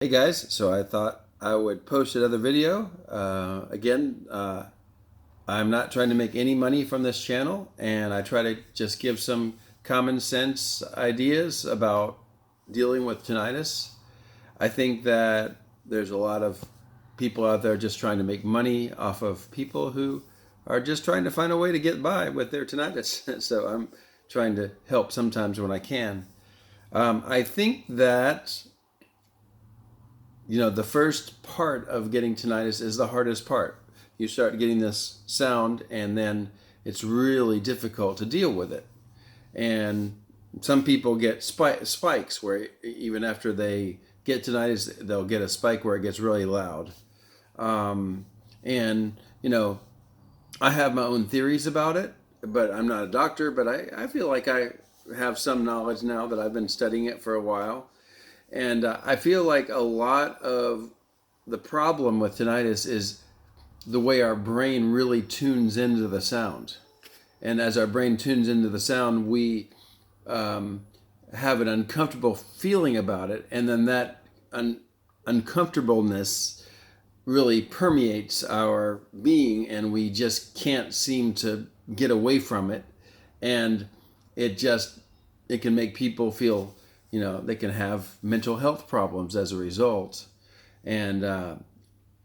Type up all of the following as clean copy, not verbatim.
Hey guys, so I thought I would post another video. I'm not trying to make any money from this channel, and I try to just give some common sense ideas about dealing with tinnitus. I think that there's a lot of people out there just trying to make money off of people who are just trying to find a way to get by with their tinnitus. So I'm trying to help sometimes when I can. I think that the first part of getting tinnitus is the hardest part. You start getting this sound, and then it's really difficult to deal with it. And some people get spikes where even after they get tinnitus, they'll get a spike where it gets really loud. And, I have my own theories about it, but I'm not a doctor, but I feel like I have some knowledge now that I've been studying it for a while. And I feel like a lot of the problem with tinnitus is the way our brain really tunes into the sound. And as our brain tunes into the sound, we have an uncomfortable feeling about it. And then that uncomfortableness really permeates our being, and we just can't seem to get away from it. And it can make people feel, they can have mental health problems as a result. And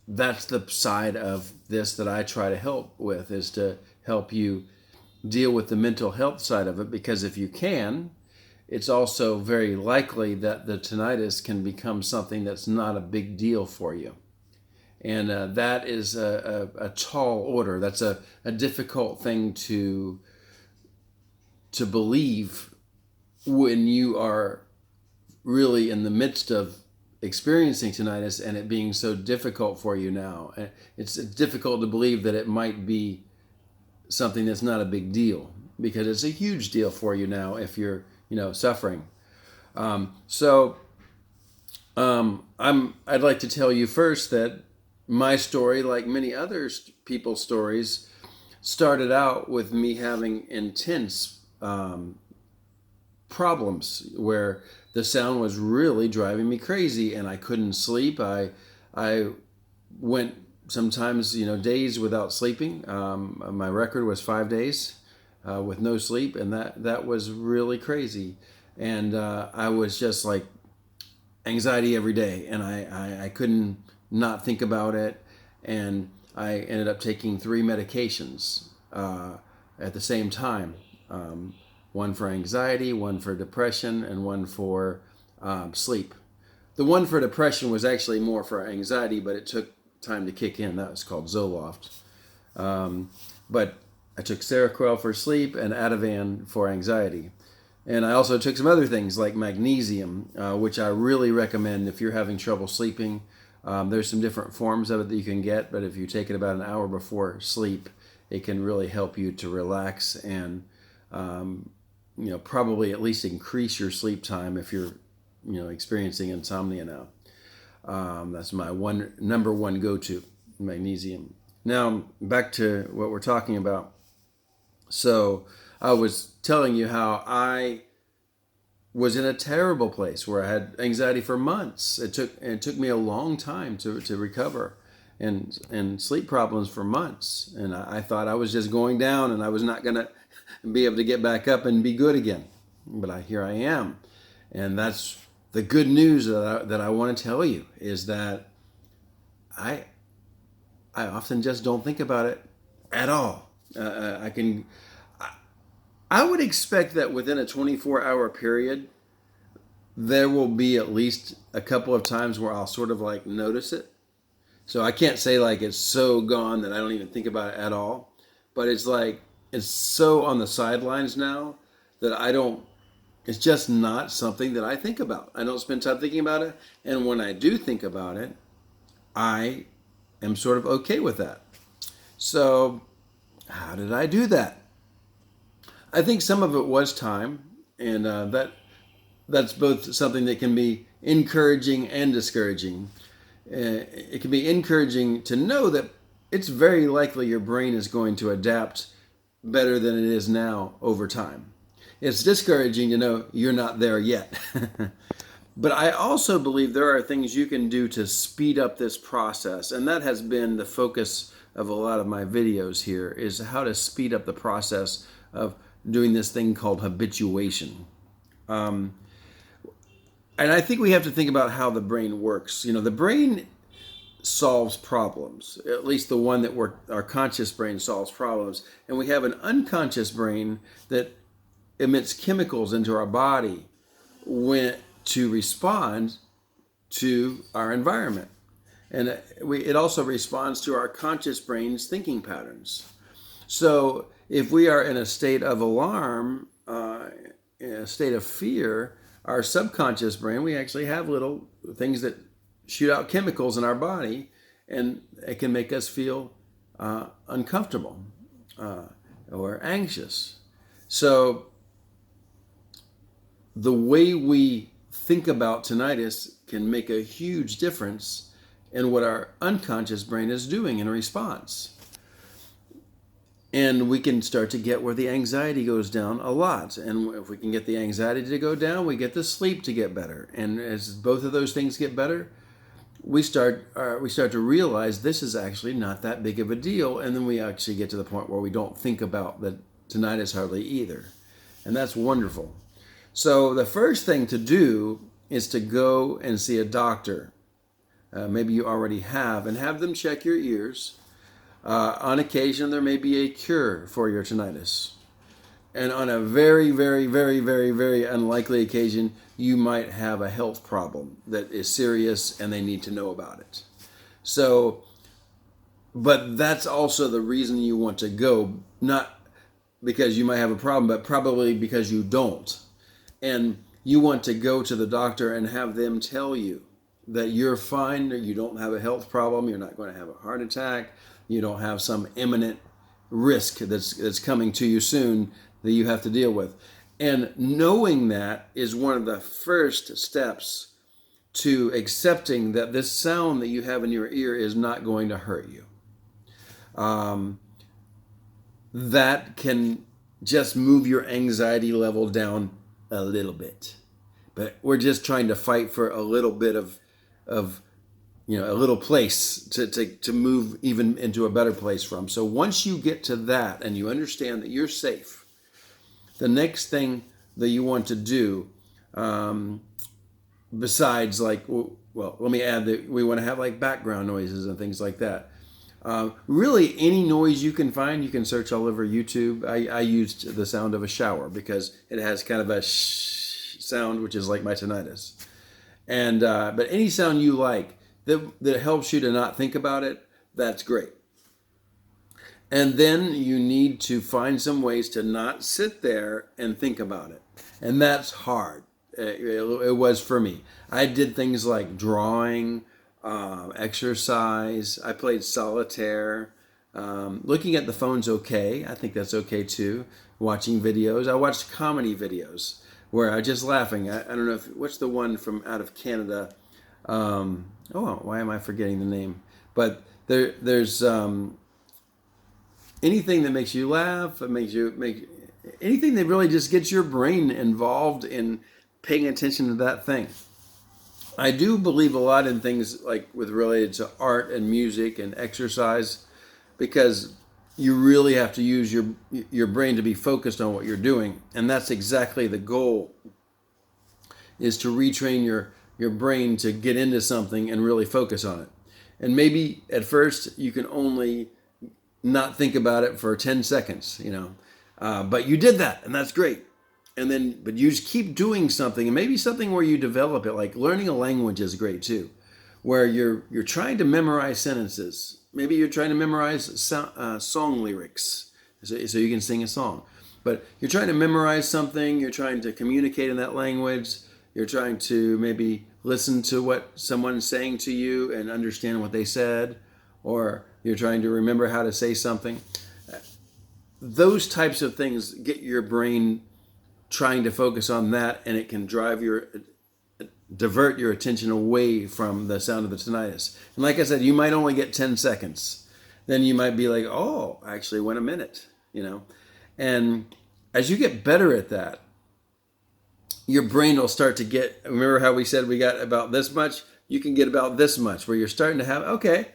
that's the side of this that I try to help with, is to help you deal with the mental health side of it, because if you can, it's also very likely that the tinnitus can become something that's not a big deal for you. And that is a tall order. That's a difficult thing to believe when you are really in the midst of experiencing tinnitus and it being so difficult for you now. It's difficult to believe that it might be something that's not a big deal, because it's a huge deal for you now if you're, suffering. I'd like to tell you first that my story, like many other people's stories, started out with me having intense problems where the sound was really driving me crazy and I couldn't sleep. I went sometimes, days without sleeping. My record was 5 days with no sleep, and that was really crazy. And I was just like anxiety every day, and I couldn't not think about it. And I ended up taking 3 medications at the same time. One for anxiety, one for depression, and one for sleep. The one for depression was actually more for anxiety, but it took time to kick in. That was called Zoloft. But I took Seroquel for sleep and Ativan for anxiety. And I also took some other things like magnesium, which I really recommend if you're having trouble sleeping. There's some different forms of it that you can get, but if you take it about an hour before sleep, it can really help you to relax and probably at least increase your sleep time if you're, experiencing insomnia now. That's my number one go-to, magnesium. Now, back to what we're talking about. So I was telling you how I was in a terrible place where I had anxiety for months. It took me a long time to recover, and sleep problems for months. And I thought I was just going down and I was not going to be able to get back up and be good again. But here I am. And that's the good news that I want to tell you, is that I often just don't think about it at all. I would expect that within a 24-hour period, there will be at least a couple of times where I'll sort of like notice it. So I can't say like it's so gone that I don't even think about it at all. But it's like, it's so on the sidelines now that it's just not something that I think about. I don't spend time thinking about it. And when I do think about it, I am sort of okay with that. So how did I do that? I think some of it was time, and that's both something that can be encouraging and discouraging. It can be encouraging to know that it's very likely your brain is going to adapt better than it is now over time. It's discouraging to know you're not there yet. But I also believe there are things you can do to speed up this process. And that has been the focus of a lot of my videos here, is how to speed up the process of doing this thing called habituation. Um, and I think we have to think about how the brain works. The brain solves problems, at least the one that our conscious brain solves problems. And we have an unconscious brain that emits chemicals into our body when to respond to our environment. And it also responds to our conscious brain's thinking patterns. So if we are in a state of alarm, in a state of fear, our subconscious brain, we actually have little things that shoot out chemicals in our body, and it can make us feel uncomfortable or anxious. So the way we think about tinnitus can make a huge difference in what our unconscious brain is doing in response. And we can start to get where the anxiety goes down a lot. And if we can get the anxiety to go down, we get the sleep to get better. And as both of those things get better, we start to realize this is actually not that big of a deal. And then we actually get to the point where we don't think about the tinnitus hardly either. And that's wonderful. So the first thing to do is to go and see a doctor. Maybe you already have, and have them check your ears. On occasion, there may be a cure for your tinnitus. And on a very, very, very, very, very unlikely occasion, you might have a health problem that is serious and they need to know about it. So, but that's also the reason you want to go, not because you might have a problem, but probably because you don't. And you want to go to the doctor and have them tell you that you're fine, you don't have a health problem, you're not going to have a heart attack, you don't have some imminent risk that's coming to you soon that you have to deal with. And knowing that is one of the first steps to accepting that this sound that you have in your ear is not going to hurt you. That can just move your anxiety level down a little bit. But we're just trying to fight for a little bit of a little place to move even into a better place from. So once you get to that and you understand that you're safe, the next thing that you want to do, besides let me add that we want to have like background noises and things like that. Really, any noise you can find, you can search all over YouTube. I used the sound of a shower because it has kind of a shh sound, which is like my tinnitus. And but any sound you like that helps you to not think about it, that's great. And then you need to find some ways to not sit there and think about it. And that's hard. It was for me. I did things like drawing, exercise. I played solitaire. Looking at the phone's okay. I think that's okay too. Watching videos. I watched comedy videos where I was just laughing. I don't know what's the one from out of Canada. Why am I forgetting the name? But there's anything that makes you laugh, anything that really just gets your brain involved in paying attention to that thing. I do believe a lot in things like related to art and music and exercise, because you really have to use your brain to be focused on what you're doing, and that's exactly the goal, is to retrain your brain to get into something and really focus on it. And maybe at first you can only not think about it for 10 seconds, but you did that, and that's great. And then, but you just keep doing something, and maybe something where you develop it, like learning a language is great too, where you're trying to memorize sentences. Maybe you're trying to memorize song lyrics so you can sing a song. But you're trying to memorize something, you're trying to communicate in that language, you're trying to maybe listen to what someone's saying to you and understand what they said, or you're trying to remember how to say something. Those types of things get your brain trying to focus on that, and it can divert your attention away from the sound of the tinnitus. And like I said, you might only get 10 seconds. Then you might be like, oh, I actually went a minute, And as you get better at that, your brain will start to get, remember how we said we got about this much? You can get about this much, where you're starting to have, okay,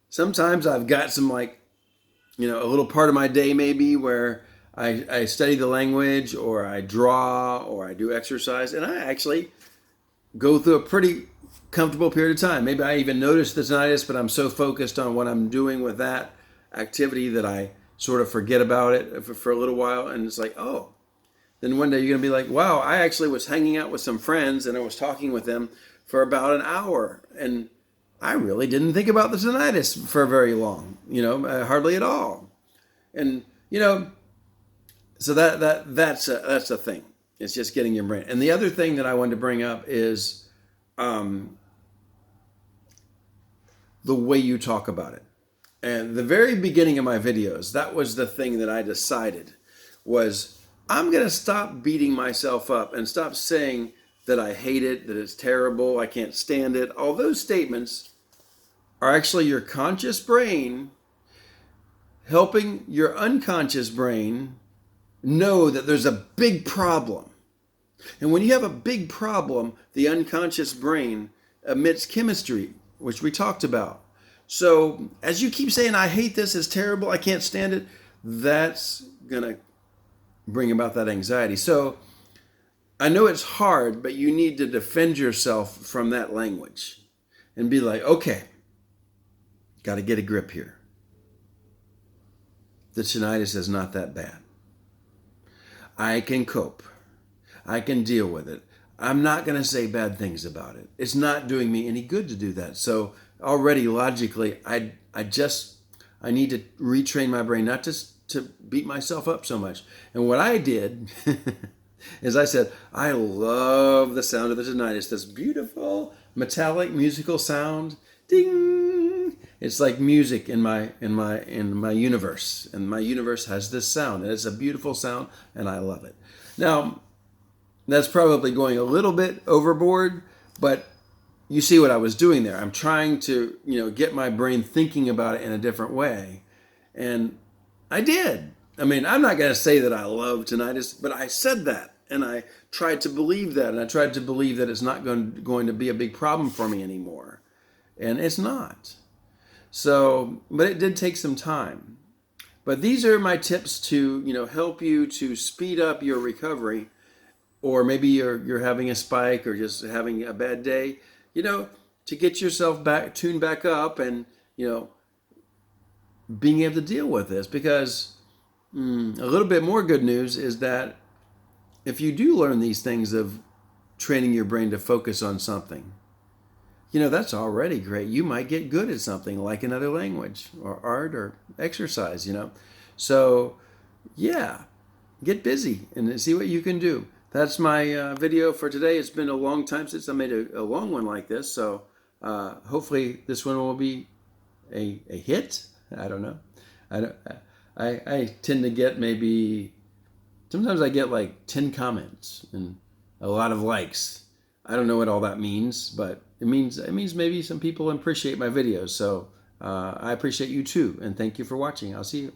sometimes I've got some, like, a little part of my day maybe where I study the language, or I draw, or I do exercise, and I actually go through a pretty comfortable period of time. Maybe I even notice the tinnitus, but I'm so focused on what I'm doing with that activity that I sort of forget about it for a little while. And it's like, oh, then one day you're going to be like, wow, I actually was hanging out with some friends and I was talking with them for about an hour. And I really didn't think about the tinnitus for very long, hardly at all. And, so that's a thing. It's just getting your brain. And the other thing that I wanted to bring up is the way you talk about it. And the very beginning of my videos, that was the thing that I decided was, I'm going to stop beating myself up and stop saying that I hate it, that it's terrible, I can't stand it. All those statements are actually your conscious brain helping your unconscious brain know that there's a big problem. And when you have a big problem, the unconscious brain emits chemistry, which we talked about. So as you keep saying, I hate this, it's terrible, I can't stand it, that's going to bring about that anxiety. So I know it's hard, but you need to defend yourself from that language and be like, okay, got to get a grip here. The tinnitus is not that bad. I can cope. I can deal with it. I'm not going to say bad things about it. It's not doing me any good to do that. So already logically, I need to retrain my brain not to beat myself up so much. And what I did is I said, I love the sound of the tinnitus, this beautiful metallic musical sound. Ding! It's like music in my universe. And my universe has this sound. And it's a beautiful sound, and I love it. Now, that's probably going a little bit overboard, but you see what I was doing there. I'm trying to, get my brain thinking about it in a different way. And I did. I mean, I'm not going to say that I love tinnitus, but I said that. And I tried to believe that. And I tried to believe that it's not going to be a big problem for me anymore. And it's not. So, but it did take some time. But these are my tips to, help you to speed up your recovery. Or maybe you're having a spike or just having a bad day, to get yourself tuned back up and, being able to deal with this. Because a little bit more good news is that if you do learn these things of training your brain to focus on something, that's already great. You might get good at something like another language or art or exercise, So, yeah, get busy and see what you can do. That's my video for today. It's been a long time since I made a long one like this. So hopefully this one will be a hit. I don't know. I tend to get sometimes I get like 10 comments and a lot of likes. I don't know what all that means, but it means maybe some people appreciate my videos. So I appreciate you too. And thank you for watching. I'll see you.